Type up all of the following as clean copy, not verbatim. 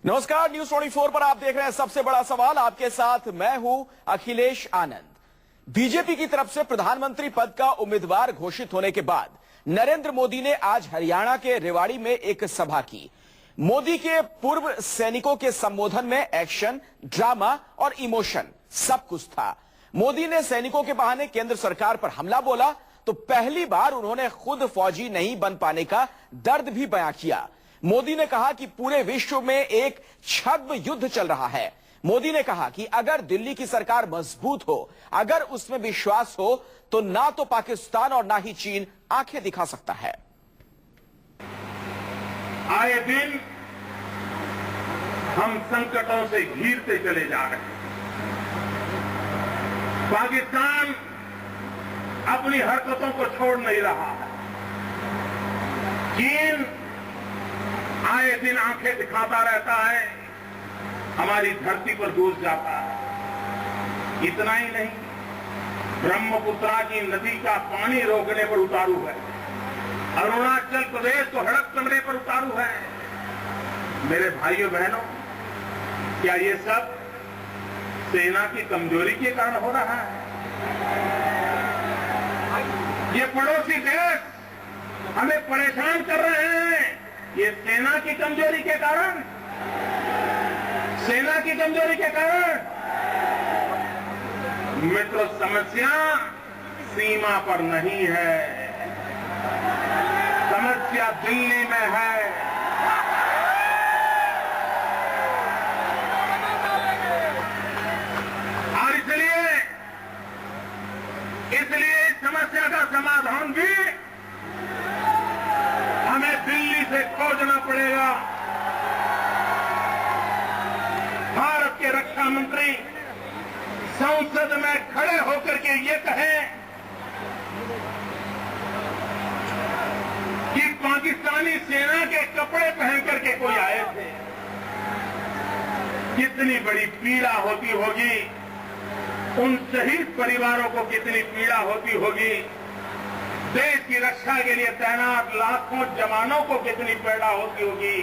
नमस्कार, न्यूज 24 पर आप देख रहे हैं सबसे बड़ा सवाल। आपके साथ मैं हूं अखिलेश आनंद। बीजेपी की तरफ से प्रधानमंत्री पद का उम्मीदवार घोषित होने के बाद नरेंद्र मोदी ने आज हरियाणा के रेवाड़ी में एक सभा की। मोदी के पूर्व सैनिकों के संबोधन में एक्शन, ड्रामा और इमोशन सब कुछ था। मोदी ने सैनिकों के बहाने केंद्र सरकार पर हमला बोला तो पहली बार उन्होंने खुद फौजी नहीं बन पाने का दर्द भी बयां किया। मोदी ने कहा कि पूरे विश्व में एक छद्म युद्ध चल रहा है। मोदी ने कहा कि अगर दिल्ली की सरकार मजबूत हो, अगर उसमें विश्वास हो, तो ना तो पाकिस्तान और ना ही चीन आंखें दिखा सकता है। आए दिन हम संकटों से घिरते चले जा रहे हैं। पाकिस्तान अपनी हरकतों को छोड़ नहीं रहा है। चीन आए दिन आंखें दिखाता रहता है, हमारी धरती पर घुस जाता है। इतना ही नहीं, ब्रह्मपुत्रा की नदी का पानी रोकने पर उतारू है। अरुणाचल प्रदेश को हड़प करने पर उतारू है। मेरे भाइयों बहनों, क्या ये सब सेना की कमजोरी के कारण हो रहा है? ये पड़ोसी देश हमें परेशान कर रहे हैं, ये सेना की कमजोरी के कारण, सेना की कमजोरी के कारण। मित्रों, समस्या सीमा पर नहीं है, समस्या दिल्ली में है। और इसलिए इस समस्या का समाधान भी हमें दिल्ली से खोजना पड़ेगा। भारत के रक्षा मंत्री संसद में खड़े होकर के ये कहें कि पाकिस्तानी सेना के कपड़े पहन करके कोई आए थे, कितनी बड़ी पीड़ा होती होगी, उन शहीद परिवारों को कितनी पीड़ा होती होगी, देश की रक्षा के लिए तैनात लाखों जवानों को कितनी पीड़ा होती होगी,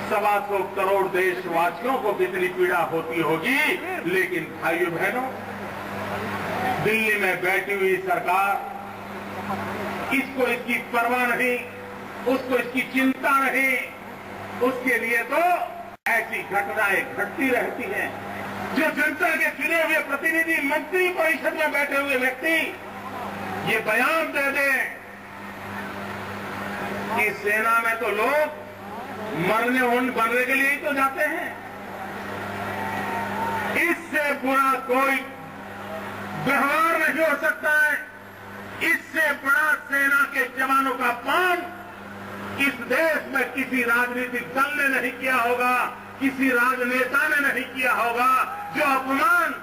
125 करोड़ देशवासियों को कितनी पीड़ा होती होगी। लेकिन भाइयों बहनों, दिल्ली में बैठी हुई सरकार, इसको इसकी परवाह नहीं, उसको इसकी चिंता नहीं। उसके लिए तो ऐसी घटनाएं घटती रहती हैं। जो जनता के चुने हुए प्रतिनिधि मंत्री परिषद में बैठे हुए व्यक्ति ये बयान दे दें कि सेना में तो लोग मरने के लिए ही तो जाते हैं, इससे बुरा कोई व्यवहार नहीं हो सकता है। इससे बड़ा सेना के जवानों का अपमान इस देश में किसी राजनीतिक दल ने नहीं किया होगा, किसी राजनेता ने नहीं किया होगा। जो अपमान,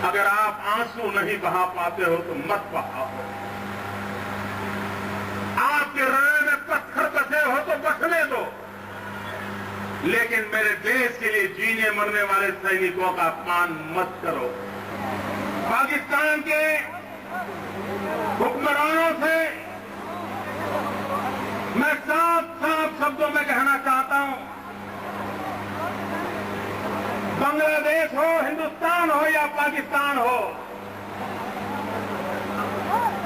अगर आप आंसू नहीं बहा पाते हो तो मत बहाओ। आपके हृदय में पत्थर बसे हो तो बसने दो, लेकिन मेरे देश के लिए जीने मरने वाले सैनिकों का अपमान मत करो। पाकिस्तान के हुक्मरानों से मैं साफ साफ शब्दों में कहना चाहता हूं, बांग्लादेश हो, हिंदुस्तान हो या पाकिस्तान हो,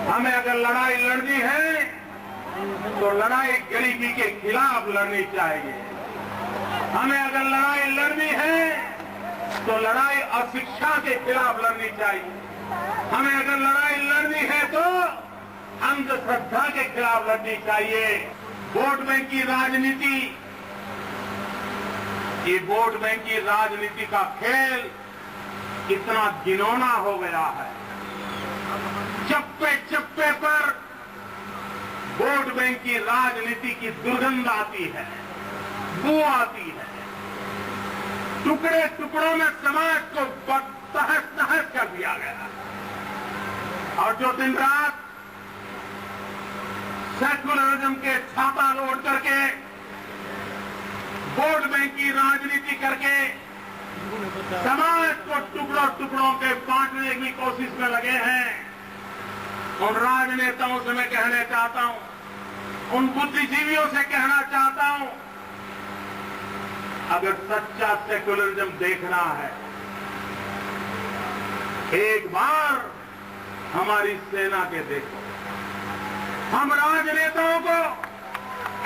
हमें अगर लड़ाई लड़नी है तो लड़ाई गरीबी के खिलाफ लड़नी चाहिए। हमें अगर लड़ाई लड़नी है तो लड़ाई अशिक्षा के खिलाफ लड़नी चाहिए। हमें अगर लड़ाई लड़नी है तो अंधश्रद्धा के खिलाफ लड़नी चाहिए। वोट बैंक की राजनीति, ये वोट बैंक की राजनीति का खेल इतना घिनौना हो गया है। चप्पे चप्पे पर वोट बैंक की राजनीति की दुर्गंध आती है, बू आती है। टुकड़े टुकड़ों में समाज को तहस नहस कर दिया गया। और जो दिन रात सेकुलरिज्म के छाता ओढ़ करके वोट बैंक की राजनीति करके समाज को टुकड़ों टुकड़ों के बांटने की कोशिश में लगे हैं, उन राजनेताओं से मैं कहना चाहता हूं उन बुद्धिजीवियों से कहना चाहता हूं, अगर सच्चा सेक्युलरिज्म देखना है, एक बार हमारी सेना के देखो। हम राजनेताओं को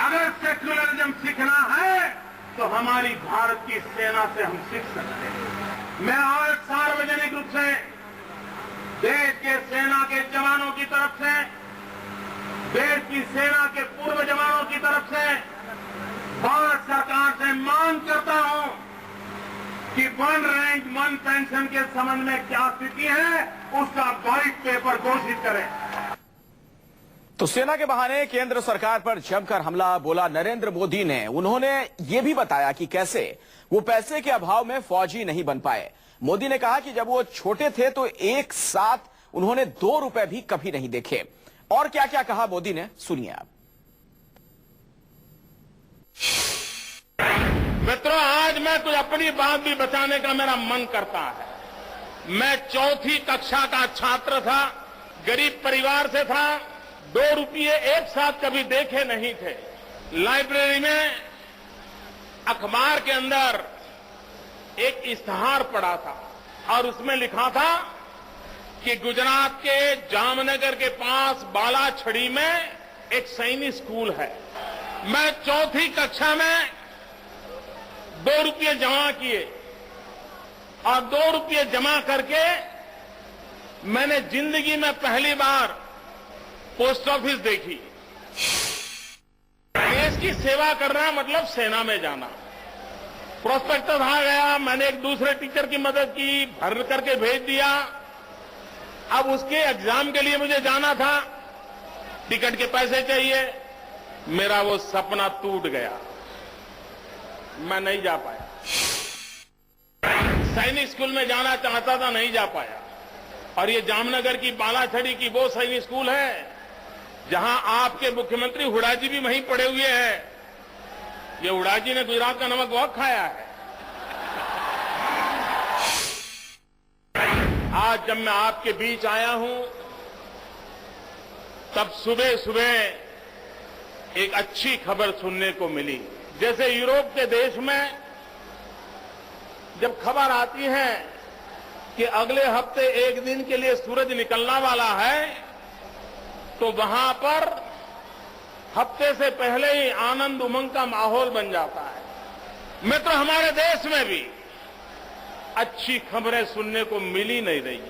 अगर सेक्युलरिज्म सीखना है तो हमारी भारत की सेना से हम सीख सकते हैं। मैं आज सार्वजनिक रूप से देश के सेना के जवानों की तरफ से, देश की सेना के पूर्व जवानों की तरफ से भारत सरकार से मांग करता हूं कि 1 रैंक 1 पेंशन के संबंध में क्या स्थिति है, उसका व्हाइट पेपर घोषित करें। तो सेना के बहाने केंद्र सरकार पर जमकर हमला बोला नरेंद्र मोदी ने। उन्होंने यह भी बताया कि कैसे वो पैसे के अभाव में फौजी नहीं बन पाए। मोदी ने कहा कि जब वो छोटे थे तो एक साथ उन्होंने 2 रुपए भी कभी नहीं देखे। और क्या क्या कहा मोदी ने, सुनिए आप। मित्रों, आज मैं कुछ अपनी बात भी बताने का मेरा मन करता है। मैं 4वीं कक्षा का छात्र था, गरीब परिवार से था, 2 रुपये एक साथ कभी देखे नहीं थे। लाइब्रेरी में अखबार के अंदर एक इश्तिहार पड़ा था और उसमें लिखा था कि गुजरात के जामनगर के पास बालाछड़ी में एक सैनिक स्कूल है। मैं 4वीं कक्षा में 2 रुपये जमा किए और 2 रुपये जमा करके मैंने जिंदगी में पहली बार पोस्ट ऑफिस देखी। देश की सेवा करना मतलब सेना में जाना। प्रोस्पेक्टस आ गया, मैंने एक दूसरे टीचर की मदद की, भर करके भेज दिया। अब उसके एग्जाम के लिए मुझे जाना था, टिकट के पैसे चाहिए। मेरा वो सपना टूट गया, मैं नहीं जा पाया। सैनिक स्कूल में जाना चाहता था, नहीं जा पाया। और ये जामनगर की बालाछड़ी की वो सैनिक स्कूल है जहां आपके मुख्यमंत्री हुड्डा जी भी वहीं पड़े हुए हैं। ये हुड्डा जी ने गुजरात का नमक बहुत खाया है। आज जब मैं आपके बीच आया हूं तब सुबह सुबह एक अच्छी खबर सुनने को मिली। जैसे यूरोप के देश में जब खबर आती है कि अगले हफ्ते एक दिन के लिए सूरज निकलना वाला है, तो वहां पर हफ्ते से पहले ही आनंद उमंग का माहौल बन जाता है। मित्र, हमारे देश में भी अच्छी खबरें सुनने को मिल ही नहीं रही।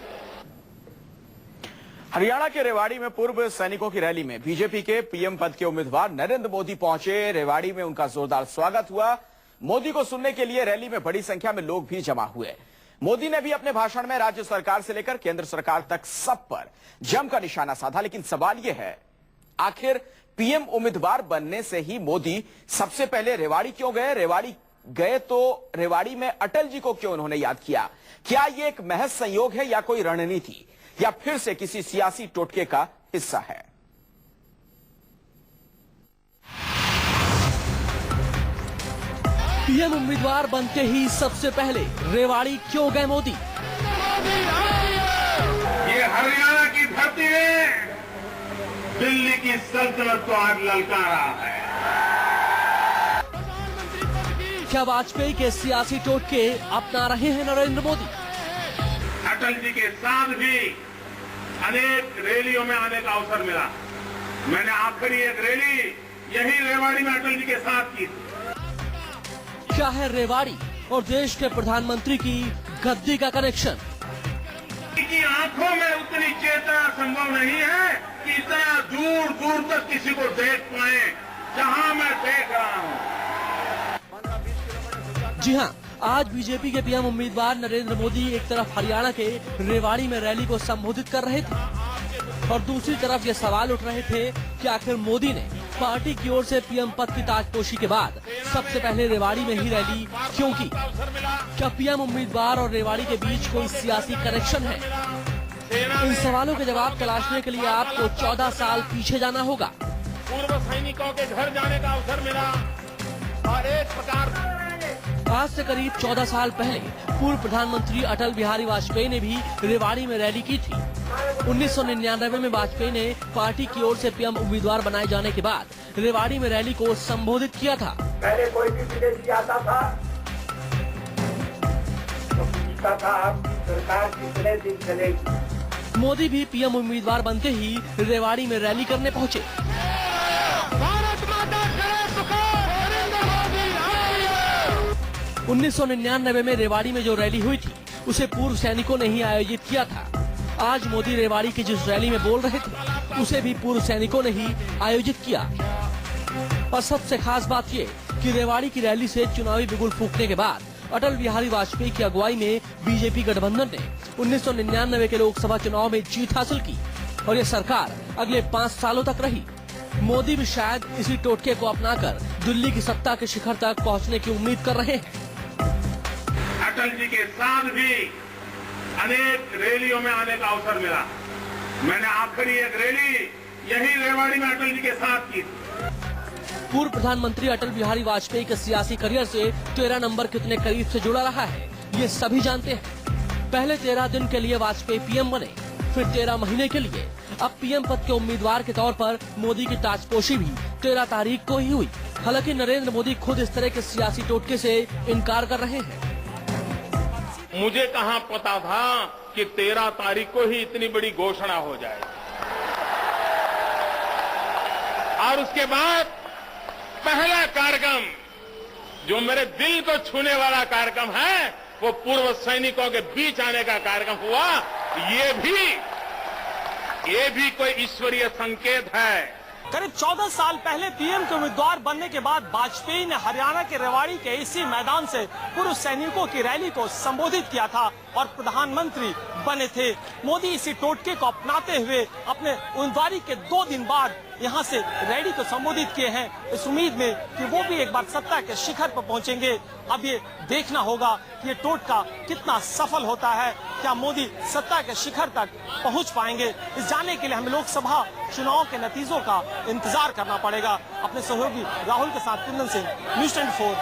हरियाणा के रेवाड़ी में पूर्व सैनिकों की रैली में बीजेपी के पीएम पद के उम्मीदवार नरेंद्र मोदी पहुंचे। रेवाड़ी में उनका जोरदार स्वागत हुआ। मोदी को सुनने के लिए रैली में बड़ी संख्या में लोग भी जमा हुए। मोदी ने भी अपने भाषण में राज्य सरकार से लेकर केंद्र सरकार तक सब पर जमकर निशाना साधा। लेकिन सवाल यह है, आखिर पीएम उम्मीदवार बनने से ही मोदी सबसे पहले रेवाड़ी क्यों गए? रेवाड़ी गए तो रेवाड़ी में अटल जी को क्यों उन्होंने याद किया? क्या यह एक महज संयोग है या कोई रणनीति, या फिर से किसी सियासी टोटके का हिस्सा है? पीएम उम्मीदवार बनते ही सबसे पहले रेवाड़ी क्यों गए मोदी? ये हरियाणा की धरती ने दिल्ली की सल्तनत को आज ललकारा है। क्या वाजपेयी के सियासी टोटके अपना रहे हैं नरेंद्र मोदी? अटल जी के साथ भी अनेक रैलियों में आने का अवसर मिला। मैंने आखिरी एक रैली यही रेवाड़ी में अटल जी के साथ की थी। क्या है रेवाड़ी और देश के प्रधानमंत्री की गद्दी का कनेक्शन? की आंखों में उतनी चेतना संभव नहीं है कि इतना दूर दूर तक किसी को देख पाए जहां मैं देख रहा हूं। जी हां, आज बीजेपी के पीएम उम्मीदवार नरेंद्र मोदी एक तरफ हरियाणा के रेवाड़ी में रैली को संबोधित कर रहे थे और दूसरी तरफ ये सवाल उठ रहे थे कि आखिर मोदी ने पार्टी की ओर से पीएम पद की ताजपोशी के बाद सबसे पहले रेवाड़ी में ही रैली क्यों की? क्या पीएम उम्मीदवार और रेवाड़ी के बीच कोई सियासी कनेक्शन है? इन सवालों के जवाब तलाशने के लिए आपको 14 साल पीछे जाना होगा। पूर्व सैनिकों के घर जाने का अवसर मिला और एक प्रकार आज से करीब 14 साल पहले पूर्व प्रधानमंत्री अटल बिहारी वाजपेयी ने भी रेवाड़ी में रैली की थी। 1999 में वाजपेयी ने पार्टी की ओर से पीएम उम्मीदवार बनाए जाने के बाद रेवाड़ी में रैली को संबोधित किया था। पहले कोई भी विदेशी आता था तो पूछता था आपकी सरकार कितने दिन चलेगी। मोदी भी पीएम उम्मीदवार बनते ही रेवाड़ी में रैली करने पहुंचे। भारत माता करे पुकार, नरेंद्र मोदी आइए। 1999 में रेवाड़ी में जो रैली हुई थी उसे पूर्व सैनिकों ने ही आयोजित किया था। आज मोदी रेवाड़ी की जिस रैली में बोल रहे थे उसे भी पूर्व सैनिकों ने ही आयोजित किया। और सबसे खास बात ये कि रेवाड़ी की रैली से चुनावी बिगुल फूंकने के बाद अटल बिहारी वाजपेयी की अगुवाई में बीजेपी गठबंधन ने 1999 के लोकसभा चुनाव में जीत हासिल की और ये सरकार अगले 5 सालों तक रही। मोदी भी शायद इसी टोटके को अपनाकर दिल्ली की सत्ता के शिखर तक पहुंचने की उम्मीद कर रहे हैं। अटल जी के साथ भी अनेक रैलियों में आने का अवसर मिला। मैंने आखिरी एक रैली यही रेवाड़ी में अटल जी के साथ की। पूर्व प्रधानमंत्री अटल बिहारी वाजपेयी के सियासी करियर से 13 नंबर कितने करीब से जुड़ा रहा है ये सभी जानते हैं। पहले 13 दिन के लिए वाजपेयी पीएम बने, फिर 13 महीने के लिए। अब पीएम पद के उम्मीदवार के तौर पर मोदी की ताजपोशी भी 13 तारीख को ही हुई। हालांकि नरेंद्र मोदी खुद इस तरह के सियासी टोटके से इनकार कर रहे हैं। मुझे कहां पता था कि 13 तारीख को ही इतनी बड़ी घोषणा हो जाए और उसके बाद पहला कार्यक्रम जो मेरे दिल को छूने वाला कार्यक्रम है वो पूर्व सैनिकों के बीच आने का कार्यक्रम हुआ। ये भी कोई ईश्वरीय संकेत है। करीब 14 साल पहले पीएम के उम्मीदवार बनने के बाद वाजपेयी ने हरियाणा के रेवाड़ी के इसी मैदान से पूर्व सैनिकों की रैली को संबोधित किया था और प्रधानमंत्री बने थे। मोदी इसी टोटके को अपनाते हुए अपने उम्मीदवारी के 2 दिन बाद यहां से रैली को संबोधित किए हैं, इस उम्मीद में कि वो भी एक बार सत्ता के शिखर पर पहुंचेंगे। अब ये देखना होगा कि ये टोटका कितना सफल होता है। क्या मोदी सत्ता के शिखर तक पहुंच पाएंगे? इस जानने के लिए हमें लोकसभा चुनाव के नतीजों का इंतजार करना पड़ेगा। अपने सहयोगी राहुल के साथ कुंदन सिंह, न्यूज़ 24।